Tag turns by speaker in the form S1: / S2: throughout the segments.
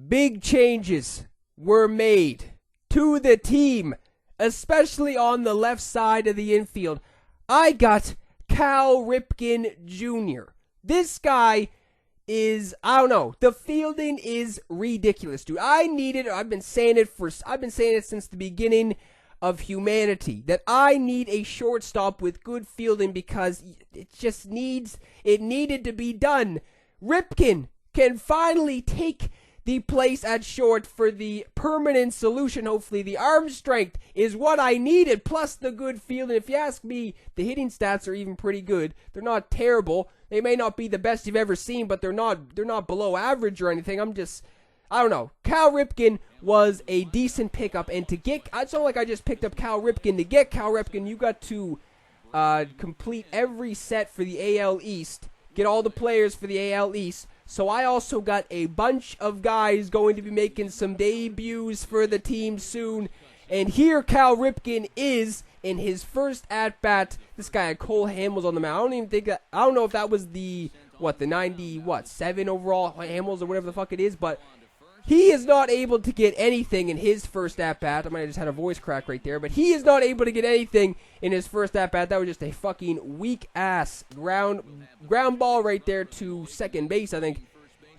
S1: big changes were made to the team, especially on the left side of the infield. I got Cal Ripken Jr. This guy is, I don't know, the fielding is ridiculous, dude. I've been saying it since the beginning of humanity, that I need a shortstop with good fielding because it needed to be done. Ripken can finally take the place at short for the permanent solution. Hopefully the arm strength is what I needed, plus the good fielding. If you ask me, the hitting stats are even pretty good. They're not terrible. They may not be the best you've ever seen, but they're not below average or anything. I don't know. Cal Ripken was a decent pickup, and it's not like I just picked up Cal Ripken. To get Cal Ripken, you got to complete every set for the AL East, get all the players for the AL East. So I also got a bunch of guys going to be making some debuts for the team soon. And here Cal Ripken is in his first at-bat. This guy had Cole Hamels on the mound. I don't know if that was the 7 overall Hamels or whatever the fuck it is, but he is not able to get anything in his first at-bat. I might have just had a voice crack right there, but he is not able to get anything in his first at-bat. That was just a fucking weak-ass ground ball right there to second base, I think.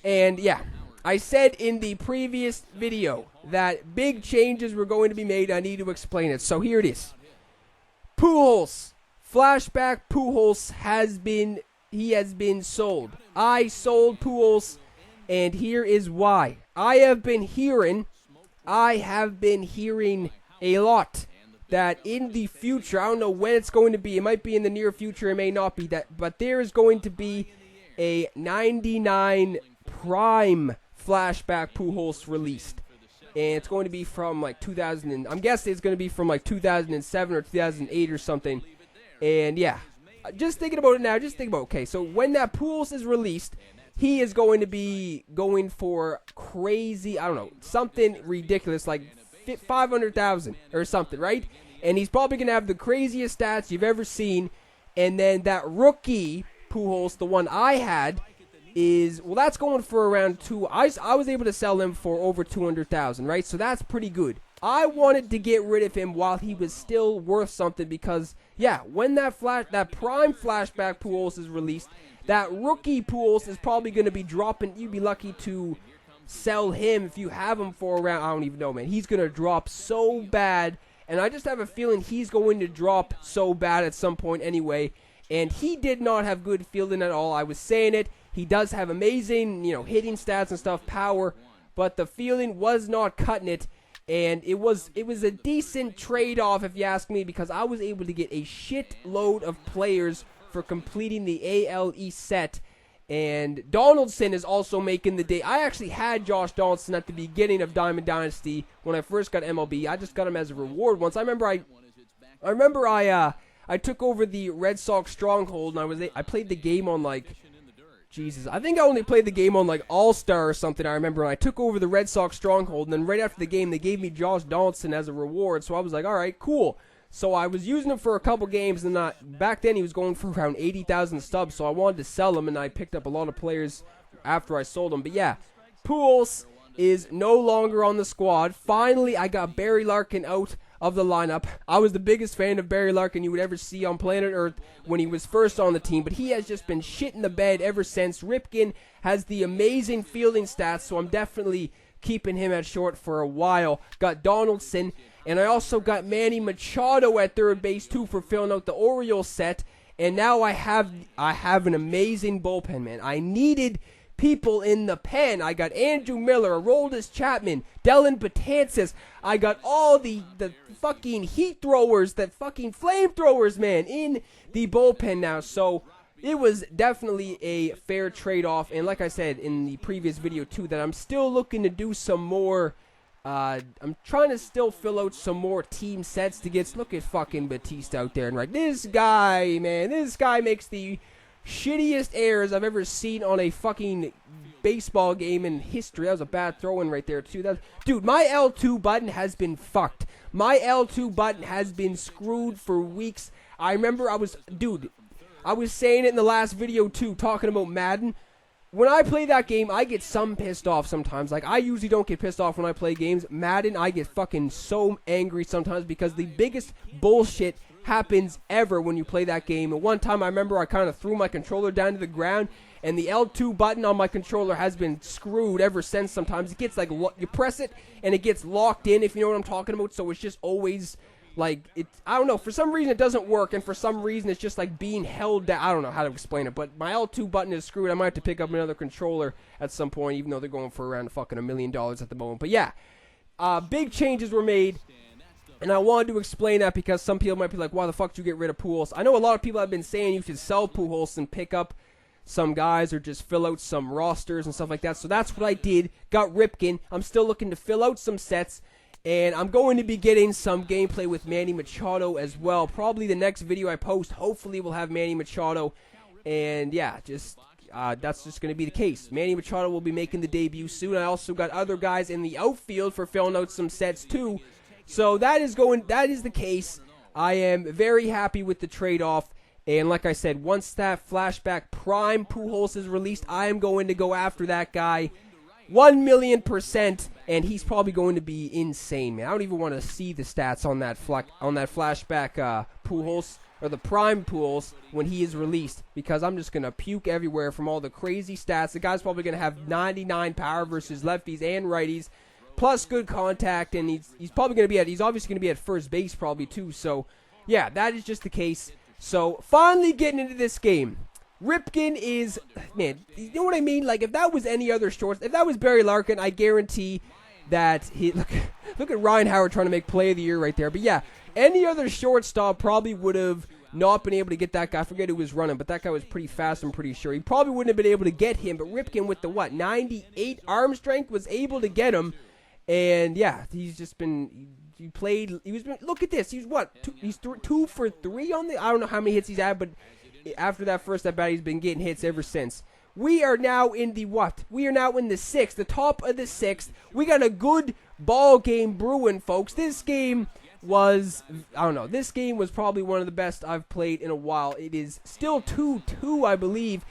S1: And yeah, I said in the previous video that big changes were going to be made. I need to explain it. So here it is. Pujols. Flashback Pujols has been sold. I sold Pujols, and here is why. I have been hearing a lot that in the future, I don't know when it's going to be. It might be in the near future. It may not be that, but there is going to be a 99 prime flashback Pujols released, and it's going to be from like 2000. I'm guessing it's going to be from like 2007 or 2008 or something. And yeah, just thinking about it now. Okay, so when that Pujols is released, he is going to be going for crazy, I don't know, something ridiculous like 500,000 or something, right? And he's probably going to have the craziest stats you've ever seen. And then that rookie Pujols, the one I had, that's going for around I was able to sell him for over 200,000, right? So that's pretty good. I wanted to get rid of him while he was still worth something because, yeah, when that prime flashback Pujols is released, that rookie Pujols is probably going to be dropping. You'd be lucky to sell him if you have him for around, I don't even know, man. He's going to drop so bad, and I just have a feeling he's going to drop so bad at some point anyway. And he did not have good fielding at all. I was saying it. He does have amazing, hitting stats and stuff, power, but the fielding was not cutting it. And it was a decent trade-off, if you ask me, because I was able to get a shitload of players for completing the AL East set. And Donaldson is also making the day. I actually had Josh Donaldson at the beginning of Diamond Dynasty when I first got MLB. I just got him as a reward once. I remember I took over the Red Sox stronghold, and I played the game on I think I only played the game on All-Star or something, I remember. And I took over the Red Sox stronghold, and then right after the game, they gave me Josh Donaldson as a reward. So I was like, all right, cool. So I was using him for a couple games, and back then he was going for around 80,000 stubs, so I wanted to sell him, and I picked up a lot of players after I sold him. But yeah, Pujols is no longer on the squad. Finally, I got Barry Larkin out of the lineup. I was the biggest fan of Barry Larkin you would ever see on planet Earth when he was first on the team, but he has just been shit in the bed ever since. Ripken has the amazing fielding stats, so I'm definitely keeping him at short for a while. Got Donaldson, and I also got Manny Machado at third base too for filling out the Orioles set, and now I have an amazing bullpen, man. I needed people in the pen. I got Andrew Miller, Aroldis Chapman, Dellin Betances. I got all the fucking heat throwers, the fucking flamethrowers, man, in the bullpen now. So it was definitely a fair trade-off. And like I said in the previous video too, that I'm still looking to do some more. I'm trying to still fill out some more team sets to get. Look at fucking Batista out there, and this guy, man, this guy makes the shittiest errors I've ever seen on a fucking baseball game in history. That was a bad throw-in right there, too. Dude, my L2 button has been fucked. My L2 button has been screwed for weeks. I remember I was saying it in the last video, too, talking about Madden. when I play that game, I get some pissed off sometimes. Like, I usually don't get pissed off when I play games. Madden, I get fucking so angry sometimes because the biggest bullshit happens ever when you play that game. And one time I remember I kind of threw my controller down to the ground, and the L2 button on my controller has been screwed ever since. Sometimes it gets like, you press it and it gets locked in, if you know what I'm talking about. So it's just always like, I don't know, for some reason it doesn't work, and for some reason it's just like being held down. I don't know how to explain it, but my L2 button is screwed. I might have to pick up another controller at some point, even though they're going for around fucking $1 million at the moment. But yeah, big changes were made, and I wanted to explain that because some people might be like, why the fuck did you get rid of Pujols? I know a lot of people have been saying you should sell Pujols and pick up some guys or just fill out some rosters and stuff like that. So that's what I did. Got Ripken. I'm still looking to fill out some sets. And I'm going to be getting some gameplay with Manny Machado as well. Probably the next video I post, hopefully we'll have Manny Machado. And yeah, that's just going to be the case. Manny Machado will be making the debut soon. I also got other guys in the outfield for filling out some sets too. So that is the case. I am very happy with the trade-off. And like I said, once that flashback prime Pujols is released, I am going to go after that guy 1,000,000%, and he's probably going to be insane, man. I don't even want to see the stats on that flashback Pujols, or the prime Pujols, when he is released, because I'm just going to puke everywhere from all the crazy stats. The guy's probably going to have 99 power versus lefties and righties, plus good contact, and he's probably going to be he's obviously going to be at first base probably too. So yeah, that is just the case. So finally getting into this game. Ripken is, man, you know what I mean? Like, if that was any other shorts, if that was Barry Larkin, I guarantee that look at Ryan Howard trying to make play of the year right there. But yeah, any other shortstop probably would have not been able to get that guy. I forget who was running, but that guy was pretty fast, I'm pretty sure. He probably wouldn't have been able to get him, but Ripken with the, 98 arm strength was able to get him. And yeah, he's just been, look at this. He's what? He's 2 for 3 on the, I don't know how many hits he's had, but after that first at bat, he's been getting hits ever since. We are now in the what? We are now in the 6th, the top of the 6th. We got a good ball game brewing, folks. This game was, I don't know, this game was probably one of the best I've played in a while. It is still 2-2, I believe.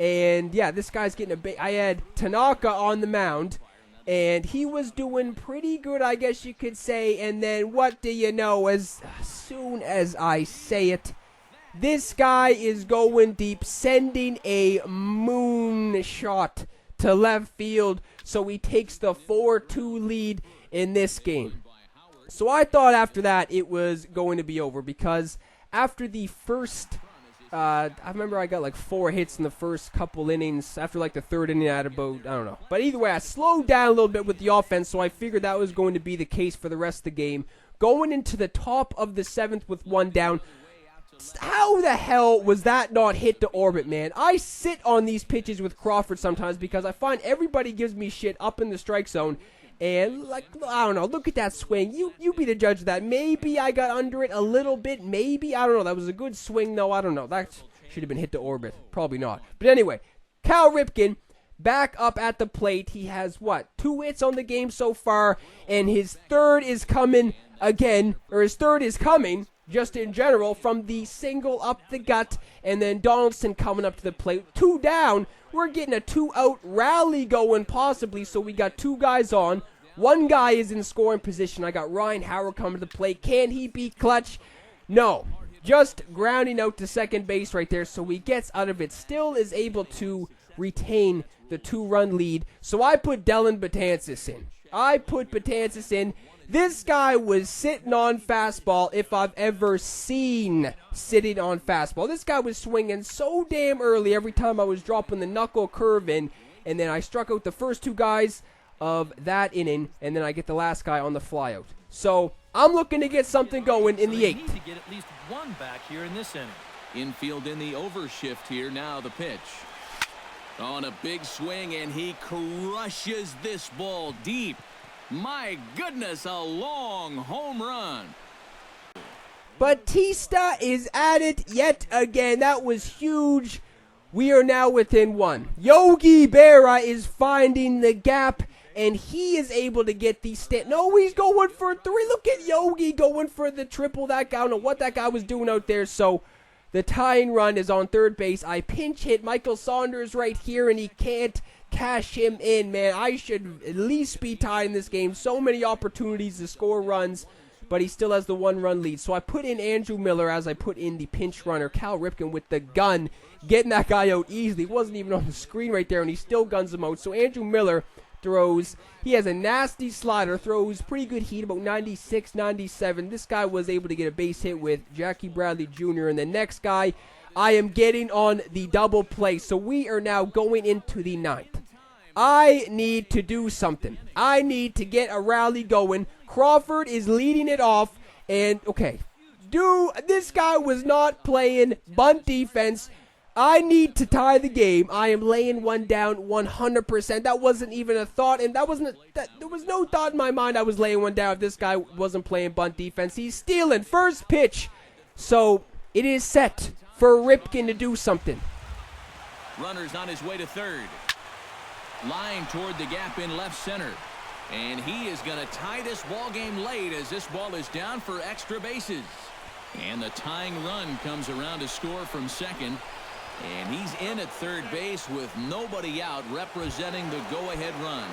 S1: And yeah, this guy's getting I had Tanaka on the mound, and he was doing pretty good, I guess you could say. And then what do you know, as soon as I say it, this guy is going deep, sending a moon shot to left field, so he takes the 4-2 lead in this game. So I thought after that it was going to be over, because after the first, I remember I got like 4 hits in the first couple innings. After like the 3rd inning, I had about, I don't know. But either way, I slowed down a little bit with the offense, so I figured that was going to be the case for the rest of the game. Going into the top of the 7th with 1 down, how the hell was that not hit to orbit, man? I sit on these pitches with Crawford sometimes because I find everybody gives me shit up in the strike zone. And, like, I don't know, look at that swing. You be the judge of that. Maybe I got under it a little bit. Maybe. I don't know. That was a good swing, though. I don't know. That should have been hit to orbit. Probably not. But anyway, Cal Ripken back up at the plate. He has, what, 2 hits on the game so far. And his 3rd is coming again. Or his 3rd is coming, just in general, from the single up the gut. And then Donaldson coming up to the plate. 2 down. We're getting a 2-out rally going, possibly. So we got 2 guys on. 1 guy is in scoring position. I got Ryan Howard coming to the plate. Can he be clutch? No. Just grounding out to second base right there. So he gets out of it. Still is able to retain the 2-run lead. So I put Dellin Betances in. This guy was sitting on fastball if I've ever seen sitting on fastball. This guy was swinging so damn early every time I was dropping the knuckle curve in. And then I struck out the first 2 guys of that inning. And then I get the last guy on the flyout. So I'm looking to get something going in the 8th.
S2: To get at least 1 back here in this inning.
S3: Infield in the overshift here. Now the pitch. On a big swing, and he crushes this ball deep. My goodness, a long home run.
S1: Batista is at it yet again. That was huge. We are now within 1. Yogi Berra is finding the gap, and he is able to get the No, he's going for 3. Look at Yogi going for the triple. That guy, I don't know what that guy was doing out there. So The tying run is on third base. I pinch hit Michael Saunders right here, and he can't cash him in, man. I should at least be tying this game. So many opportunities to score runs, but he still has the 1-run lead. So I put in Andrew Miller as I put in the pinch runner, Cal Ripken, with the gun, getting that guy out easily. He wasn't even on the screen right there, and he still guns him out. So Andrew Miller throws. He has a nasty slider, throws pretty good heat, about 96, 97. This guy was able to get a base hit with Jackie Bradley Jr. And the next guy, I am getting on the double play. So we are now going into the 9th. I need to do something. I need to get a rally going. Crawford is leading it off. And, okay, this guy was not playing bunt defense. I need to tie the game. I am laying one down 100%. That wasn't even a thought, and there was no thought in my mind I was laying one down if this guy wasn't playing bunt defense. He's stealing. First pitch. So it is set for Ripken to do something.
S3: Runner's on his way to third. Line toward the gap in left center. And he is going to tie this ball game late as this ball is down for extra bases. And the tying run comes around to score from second. And he's in at third base with nobody out, representing the go-ahead run.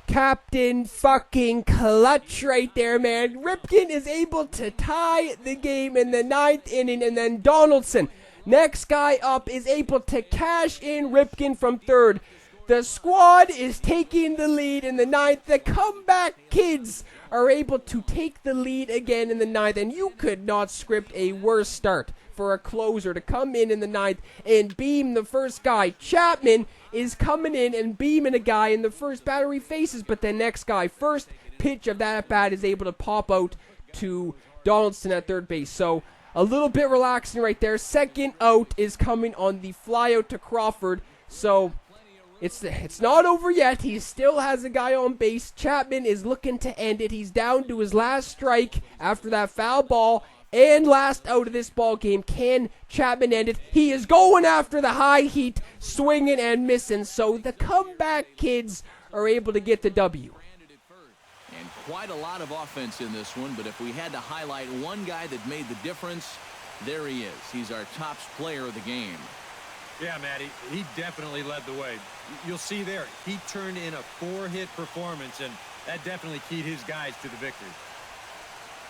S1: Captain fucking clutch right there, man. Ripken is able to tie the game in the 9th inning, and then Donaldson, next guy up, is able to cash in Ripken from third. The squad is taking the lead in the 9th. The comeback kids are able to take the lead again in the 9th, and you could not script a worse start for a closer to come in the 9th and beam the first guy. Chapman is coming in and beaming a guy in the first batter he faces, but the next guy, first pitch of that at-bat, is able to pop out to Donaldson at third base. So a little bit relaxing right there. Second out is coming on the fly out to Crawford. So it's not over yet. He still has a guy on base. Chapman is looking to end it. He's down to his last strike after that foul ball. And last out of this ball game, can Chapman end it? He is going after the high heat, swinging and missing. So the comeback kids are able to get the W.
S3: And quite a lot of offense in this one, but if we had to highlight one guy that made the difference, there he is. He's our top player of the game.
S4: Yeah, Matty, he definitely led the way. You'll see there, he turned in a 4-hit performance, and that definitely keyed his guys to the victory.